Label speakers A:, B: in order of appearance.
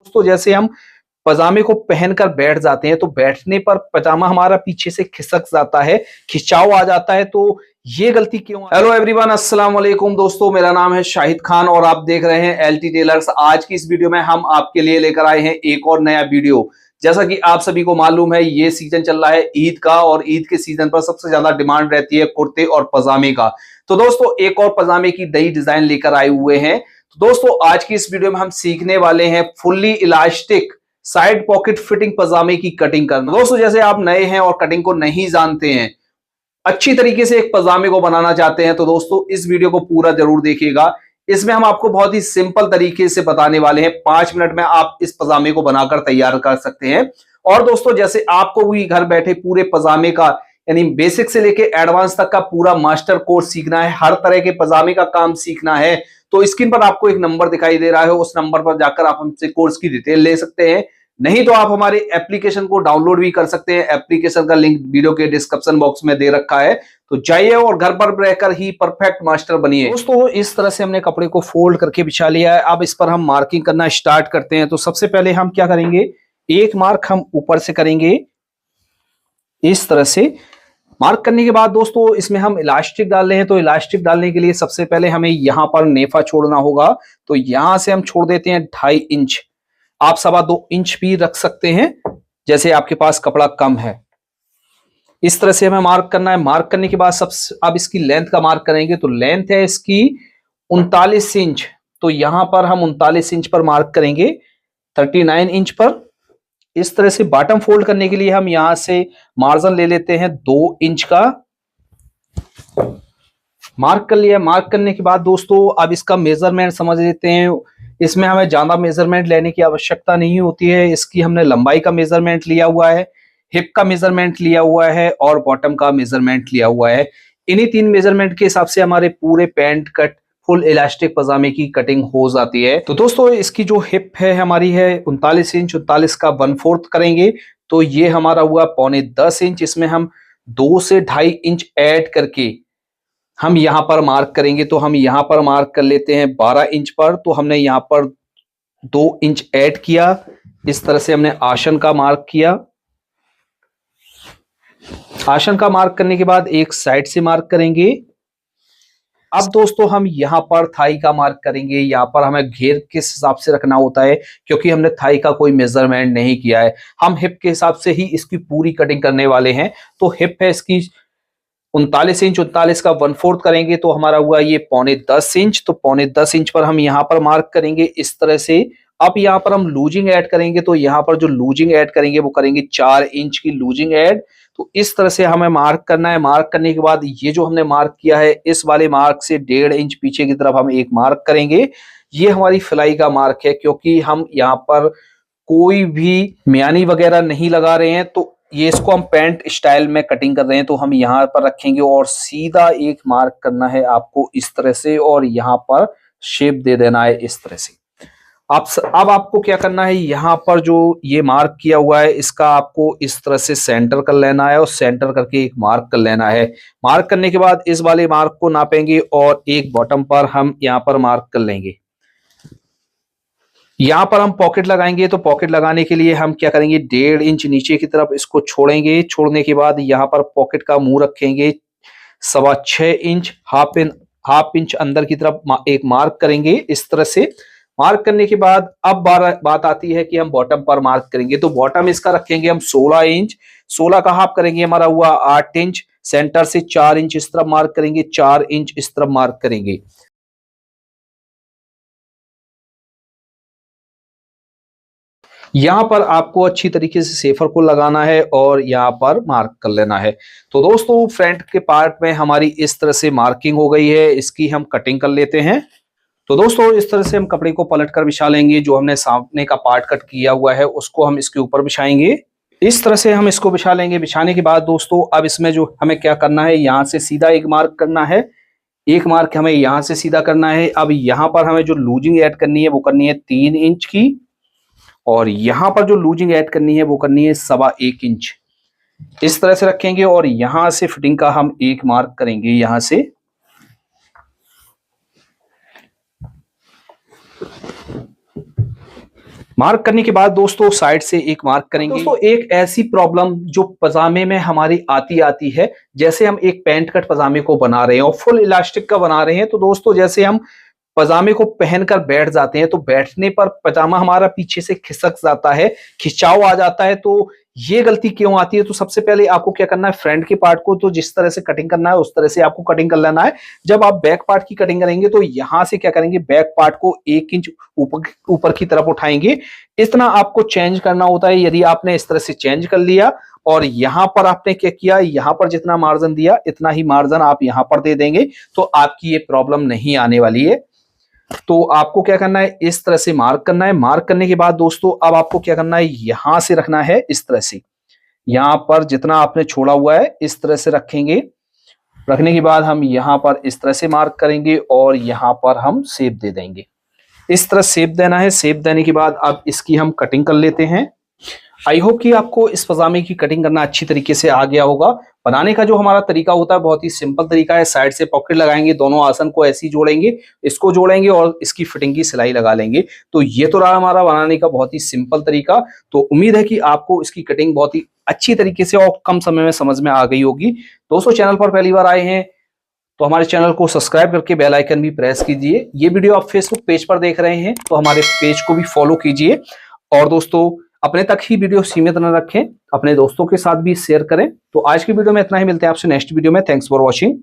A: दोस्तों जैसे हम पजामे को पहनकर बैठ जाते हैं तो बैठने पर पजामा हमारा पीछे से खिसक जाता है, खिंचाव आ जाता है। तो ये गलती क्यों? हेलो एवरीवन, अस्सलाम वालेकुम दोस्तों, मेरा नाम है शाहिद खान और आप देख रहे हैं एलटी टेलर्स। आज की इस वीडियो में हम आपके लिए लेकर आए हैं एक और नया वीडियो। जैसा कि आप सभी को मालूम है, ये सीजन चल रहा है ईद का और ईद के सीजन पर सबसे ज्यादा डिमांड रहती है कुर्ते और पजामे का। तो दोस्तों एक और पजामे की नई डिजाइन लेकर आए हुए हैं। तो दोस्तों आज की इस वीडियो में हम सीखने वाले हैं fully elastic side pocket fitting पजामे की कटिंग करना। दोस्तों जैसे आप नए हैं और कटिंग को नहीं जानते हैं, अच्छी तरीके से एक पजामे को बनाना चाहते हैं, तो दोस्तों इस वीडियो को पूरा जरूर देखिएगा। इसमें हम आपको बहुत ही सिंपल तरीके से बताने वाले हैं। 5 मिनट में आप इस पजामे को बनाकर तैयार कर सकते हैं। और दोस्तों जैसे आपको भी घर बैठे पूरे पजामे का यानी बेसिक से लेके एडवांस तक का पूरा मास्टर कोर्स सीखना है, हर तरह के पजामे का काम सीखना है, तो स्क्रीन पर आपको एक नंबर दिखाई दे रहा है, उस नंबर पर जाकर आप हमसे कोर्स की डिटेल ले सकते हैं। नहीं तो आप हमारे एप्लीकेशन को डाउनलोड भी कर सकते हैं। एप्लीकेशन का लिंक वीडियो के डिस्क्रिप्शन बॉक्स में दे रखा है, तो जाइए और घर पर रहकर ही परफेक्ट मास्टर बनिए। दोस्तों इस तरह से हमने कपड़े को फोल्ड करके बिछा लिया है। अब इस पर हम मार्किंग करना स्टार्ट करते हैं। तो सबसे पहले हम क्या करेंगे, एक मार्क हम ऊपर से करेंगे इस तरह से। मार्क करने के बाद दोस्तों इसमें हम इलास्टिक डाल रहे हैं, तो इलास्टिक डालने के लिए सबसे पहले हमें यहां पर नेफा छोड़ना होगा। तो यहां से हम छोड़ देते हैं 2.5 इंच। आप 2.25 इंच भी रख सकते हैं जैसे आपके पास कपड़ा कम है। इस तरह से हमें मार्क करना है। मार्क करने के बाद अब इसकी लेंथ का मार्क करेंगे। तो लेंथ है इसकी 39 इंच। तो यहां पर हम 39 इंच पर मार्क करेंगे, 39 इंच पर। इस तरह से बॉटम फोल्ड करने के लिए हम यहां से मार्जिन ले लेते हैं 2 इंच का। मार्क कर लिया। मार्क करने के बाद दोस्तों अब इसका मेजरमेंट समझ लेते हैं। इसमें हमें ज्यादा मेजरमेंट लेने की आवश्यकता नहीं होती है। इसकी हमने लंबाई का मेजरमेंट लिया हुआ है, हिप का मेजरमेंट लिया हुआ है और बॉटम का मेजरमेंट लिया हुआ है। इन्हीं 3 मेजरमेंट के हिसाब से हमारे पूरे पैंट कट फुल इलास्टिक पजामे की कटिंग हो जाती है। तो दोस्तों इसकी जो हिप है हमारी है 39 इंच। 39 का 1/4 करेंगे तो ये हमारा हुआ 9.25 इंच। इसमें हम 2 से 2.5 इंच ऐड करके हम यहां पर मार्क करेंगे। तो हम यहां पर मार्क कर लेते हैं 12 इंच पर। तो हमने यहां पर 2 इंच ऐड किया। इस तरह से हमने आसन का मार्क किया। आसन का मार्क करने के बाद एक साइड से मार्क करेंगे। अब दोस्तों हम यहां पर थाई का मार्क करेंगे। यहां पर हमें घेर किस हिसाब से रखना होता है, क्योंकि हमने थाई का कोई मेजरमेंट नहीं किया है। हम हिप के हिसाब से ही इसकी पूरी कटिंग करने वाले हैं। तो हिप है इसकी 39 इंच। 39 का 1/4 करेंगे तो हमारा हुआ ये 9.25 इंच। तो 9.25 इंच पर हम यहाँ पर मार्क करेंगे इस तरह से। अब यहाँ पर हम लूजिंग ऐड करेंगे। तो यहाँ पर जो लूजिंग ऐड करेंगे वो करेंगे 4 इंच की लूजिंग ऐड। तो इस तरह से हमें मार्क करना है। मार्क करने के बाद ये जो हमने मार्क किया है इस वाले मार्क से 1.5 इंच पीछे की तरफ हम एक मार्क करेंगे। ये हमारी सिलाई का मार्क है, क्योंकि हम यहाँ पर कोई भी म्यानी वगैरह नहीं लगा रहे हैं। तो ये इसको हम पैंट स्टाइल में कटिंग कर रहे हैं, तो हम यहाँ पर रखेंगे और सीधा एक मार्क करना है आपको इस तरह से और यहाँ पर शेप दे देना है इस तरह से। अब आपको क्या करना है, यहाँ पर जो ये मार्क किया हुआ है इसका आपको इस तरह से सेंटर कर लेना है और सेंटर करके एक मार्क कर लेना है। मार्क करने के बाद इस वाले मार्क को नापेंगे और एक बॉटम पर हम यहाँ पर मार्क कर लेंगे। यहां पर हम पॉकेट लगाएंगे। तो पॉकेट लगाने के लिए हम क्या करेंगे, 1.5 इंच नीचे की तरफ इसको छोड़ेंगे। छोड़ने के बाद यहां पर पॉकेट का मुंह रखेंगे 6.25 इंच। हाफ इंच अंदर की तरफ एक मार्क करेंगे इस तरह से। मार्क करने के बाद अब बात आती है कि हम बॉटम पर मार्क करेंगे। तो बॉटम इसका रखेंगे हम 16 इंच। 16 का हाफ करेंगे हमारा हुआ 8 इंच। सेंटर से 4 इंच इस तरफ मार्क करेंगे, 4 इंच इस तरफ मार्क करेंगे। यहां पर आपको अच्छी तरीके से सेफर को लगाना है और यहां पर मार्क कर लेना है। तो दोस्तों फ्रंट के पार्ट में हमारी इस तरह से मार्किंग हो गई है। इसकी हम कटिंग कर लेते हैं। तो दोस्तों इस तरह से हम कपड़े को पलट कर बिछा लेंगे। जो हमने सामने का पार्ट कट किया हुआ है उसको हम इसके ऊपर बिछाएंगे। इस तरह से हम इसको बिछा लेंगे। बिछाने के बाद दोस्तों अब इसमें जो हमें क्या करना है, यहाँ से सीधा एक मार्क करना है। एक मार्क हमें यहाँ से सीधा करना है। अब यहाँ पर हमें जो लूजिंग ऐड करनी है वो करनी है 3 इंच की, और यहां पर जो लूजिंग ऐड करनी है वो करनी है 1.25 इंच। इस तरह से रखेंगे और यहां से फिटिंग का हम एक मार्क करेंगे। यहां से मार्क करने के बाद दोस्तों साइड से एक मार्क करेंगे। दोस्तों एक ऐसी प्रॉब्लम जो पजामे में हमारी आती है, जैसे हम एक पैंट कट पजामे को बना रहे हैं और फुल इलास्टिक का बना रहे हैं, तो दोस्तों जैसे हम पजामे को पहनकर बैठ जाते हैं तो बैठने पर पजामा हमारा पीछे से खिसक जाता है, खिंचाव आ जाता है। तो ये गलती क्यों आती है? तो सबसे पहले आपको क्या करना है, फ्रंट के पार्ट को तो जिस तरह से कटिंग करना है उस तरह से आपको कटिंग कर लेना है। जब आप बैक पार्ट की कटिंग करेंगे तो यहां से क्या करेंगे, बैक पार्ट को 1 इंच ऊपर की तरफ उठाएंगे। इतना आपको चेंज करना होता है। यदि आपने इस तरह से चेंज कर लिया और यहां पर आपने क्या किया, यहां पर जितना मार्जिन दिया इतना ही मार्जिन आप यहां पर दे देंगे, तो आपकी ये प्रॉब्लम नहीं आने वाली है। तो आपको क्या करना है, इस तरह से मार्क करना है। मार्क करने के बाद दोस्तों अब आपको क्या करना है, यहां से रखना है इस तरह से। यहां पर जितना आपने छोड़ा हुआ है इस तरह से रखेंगे। रखने के बाद हम यहां पर इस तरह से मार्क करेंगे और यहां पर हम शेप दे देंगे। इस तरह शेप देना है। शेप देने के बाद अब इसकी हम कटिंग कर लेते हैं। आई होप कि आपको इस पजामे की कटिंग करना अच्छी तरीके से आ गया होगा। बनाने का जो हमारा तरीका होता है बहुत ही सिंपल तरीका है। साइड से पॉकेट लगाएंगे, दोनों आसन को ऐसे ही जोड़ेंगे, इसको जोड़ेंगे और इसकी फिटिंग की सिलाई लगा लेंगे। तो ये तो रहा हमारा बनाने का बहुत ही सिंपल तरीका। तो उम्मीद है कि आपको इसकी कटिंग बहुत ही अच्छी तरीके से और कम समय में समझ में आ गई होगी। दोस्तों चैनल पर पहली बार आए हैं तो हमारे चैनल को सब्सक्राइब करके बेल आइकन भी प्रेस कीजिए। ये वीडियो आप फेसबुक पेज पर देख रहे हैं तो हमारे पेज को भी फॉलो कीजिए। और दोस्तों अपने तक ही वीडियो सीमित न रखें, अपने दोस्तों के साथ भी शेयर करें। तो आज की वीडियो में इतना ही, मिलते हैं आपसे नेक्स्ट वीडियो में। Thanks for watching.